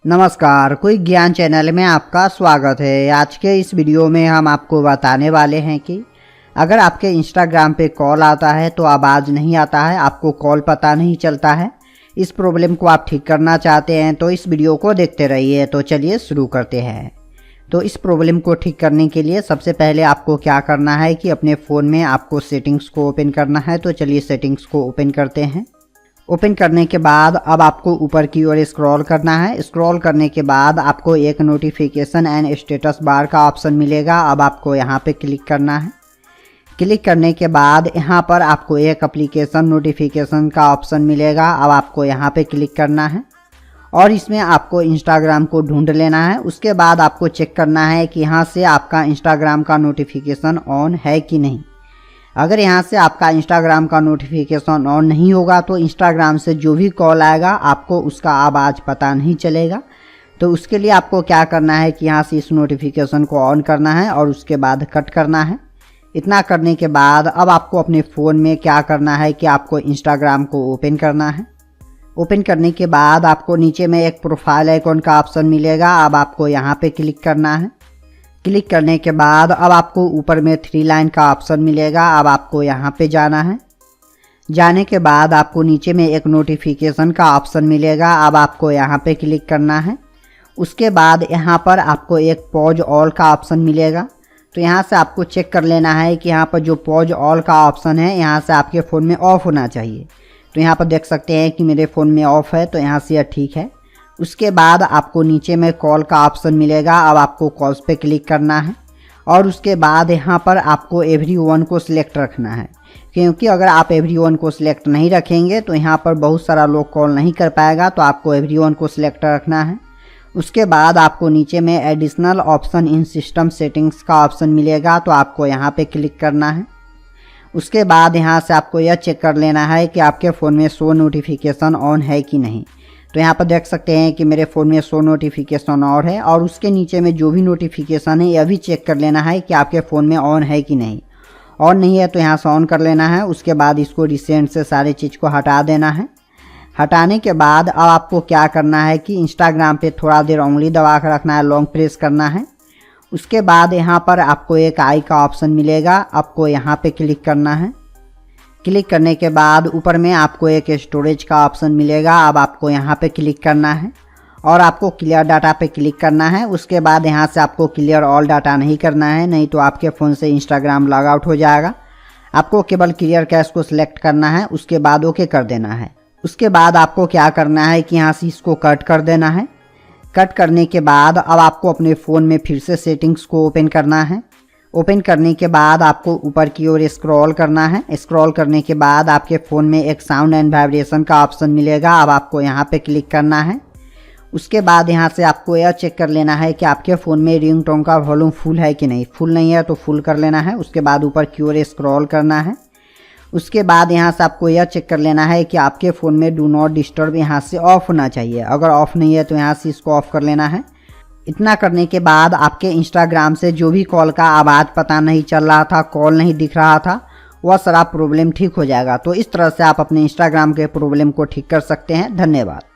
नमस्कार, क्विक ज्ञान चैनल में आपका स्वागत है। आज के इस वीडियो में हम आपको बताने वाले हैं कि अगर आपके इंस्टाग्राम पे कॉल आता है तो आवाज़ नहीं आता है, आपको कॉल पता नहीं चलता है, इस प्रॉब्लम को आप ठीक करना चाहते हैं तो इस वीडियो को देखते रहिए। तो चलिए शुरू करते हैं। तो इस प्रॉब्लम को ठीक करने के लिए सबसे पहले आपको क्या करना है कि अपने फ़ोन में आपको सेटिंग्स को ओपन करना है। तो चलिए सेटिंग्स को ओपन करते हैं। ओपन करने के बाद अब आपको ऊपर की ओर स्क्रॉल करना है। स्क्रॉल करने के बाद आपको एक नोटिफिकेशन एंड स्टेटस बार का ऑप्शन मिलेगा। अब आपको यहाँ पे क्लिक करना है। क्लिक करने के बाद यहाँ पर आपको एक एप्लीकेशन नोटिफिकेशन का ऑप्शन मिलेगा। अब आपको यहाँ पे क्लिक करना है और इसमें आपको इंस्टाग्राम को ढूंढ लेना है। उसके बाद आपको चेक करना है कि यहाँ से आपका इंस्टाग्राम का नोटिफिकेशन ऑन है कि नहीं। अगर यहाँ से आपका इंस्टाग्राम का नोटिफिकेशन ऑन नहीं होगा तो इंस्टाग्राम से जो भी कॉल आएगा आपको उसका आवाज़ पता नहीं चलेगा। तो उसके लिए आपको क्या करना है कि यहाँ से इस नोटिफिकेशन को ऑन करना है और उसके बाद कट करना है। इतना करने के बाद अब आपको अपने फ़ोन में क्या करना है कि आपको इंस्टाग्राम को ओपन करना है। ओपन करने के बाद आपको नीचे में एक प्रोफाइल आइकॉन का ऑप्शन मिलेगा। अब आपको यहाँ पे क्लिक करना है। क्लिक करने के बाद अब आपको ऊपर में 3 लाइन का ऑप्शन मिलेगा। अब आपको यहाँ पे जाना है। जाने के बाद आपको नीचे में एक नोटिफिकेशन का ऑप्शन मिलेगा। अब आपको यहाँ पे क्लिक करना है। उसके बाद यहाँ पर आपको एक पॉज ऑल का ऑप्शन मिलेगा। तो यहाँ से आपको चेक कर लेना है कि यहाँ पर जो पॉज ऑल का ऑप्शन है यहाँ से आपके फ़ोन में ऑफ होना चाहिए। तो यहाँ पर देख सकते हैं कि मेरे फ़ोन में ऑफ है, तो यहाँ से यह ठीक है। उसके बाद आपको नीचे में कॉल का ऑप्शन मिलेगा। अब आपको कॉल्स पे क्लिक करना है और उसके बाद यहाँ पर आपको एवरीवन को सिलेक्ट रखना है, क्योंकि अगर आप एवरीवन को सिलेक्ट नहीं रखेंगे तो यहाँ पर बहुत सारा लोग कॉल नहीं कर पाएगा। तो आपको एवरीवन को सिलेक्ट रखना है। उसके बाद आपको नीचे में additional option in system settings का ऑप्शन मिलेगा। तो आपको यहाँ पे क्लिक करना है। उसके बाद यहाँ से आपको यह चेक कर लेना है कि आपके फ़ोन में शो नोटिफिकेशन ऑन है कि नहीं। तो यहाँ पर देख सकते हैं कि मेरे फ़ोन में शो नोटिफिकेशन ऑन है और उसके नीचे में जो भी नोटिफिकेशन है यह भी चेक कर लेना है कि आपके फ़ोन में ऑन है कि नहीं। ऑन नहीं है तो यहाँ से ऑन कर लेना है। उसके बाद इसको रिसेंट से सारे चीज़ को हटा देना है। हटाने के बाद अब आपको क्या करना है कि इंस्टाग्राम पे थोड़ा देर उंगली दबा कर रखना है, लॉन्ग प्रेस करना है। उसके बाद यहाँ पर आपको एक आई का ऑप्शन मिलेगा। आपको यहाँ पे क्लिक करना है। क्लिक करने के बाद ऊपर में आपको एक स्टोरेज का ऑप्शन मिलेगा। अब आपको यहाँ पे क्लिक करना है और आपको क्लियर डाटा पे क्लिक करना है। उसके बाद यहाँ से आपको क्लियर ऑल डाटा नहीं करना है, नहीं तो आपके फ़ोन से इंस्टाग्राम लॉग आउट हो जाएगा। आपको केवल क्लियर कैश को सिलेक्ट करना है। उसके बाद ओके कर देना है। उसके बाद आपको क्या करना है कि यहाँ से इसको कट कर देना है। कट करने के बाद अब आपको अपने फ़ोन में फिर से सेटिंग्स को ओपन करना है। ओपन करने के बाद आपको ऊपर की ओर स्क्रॉल करना है। स्क्रॉल करने के बाद आपके फ़ोन में एक साउंड एंड वाइब्रेशन का ऑप्शन मिलेगा। अब आपको यहाँ पे क्लिक करना है। उसके बाद यहाँ से आपको यह चेक कर लेना है कि आपके फ़ोन में रिंगटोन का वॉल्यूम फुल है कि नहीं। फुल नहीं है तो फुल कर लेना है। उसके बाद ऊपर की ओर स्क्रॉल करना है। उसके बाद यहाँ से आपको यह चेक कर लेना है कि आपके फ़ोन में डू नॉट डिस्टर्ब यहाँ से ऑफ़ होना चाहिए। अगर ऑफ़ नहीं है तो यहाँ से इसको ऑफ़ कर लेना है। इतना करने के बाद आपके इंस्टाग्राम से जो भी कॉल का आवाज़ पता नहीं चल रहा था, कॉल नहीं दिख रहा था, वह सारा प्रॉब्लम ठीक हो जाएगा। तो इस तरह से आप अपने इंस्टाग्राम के प्रॉब्लम को ठीक कर सकते हैं। धन्यवाद।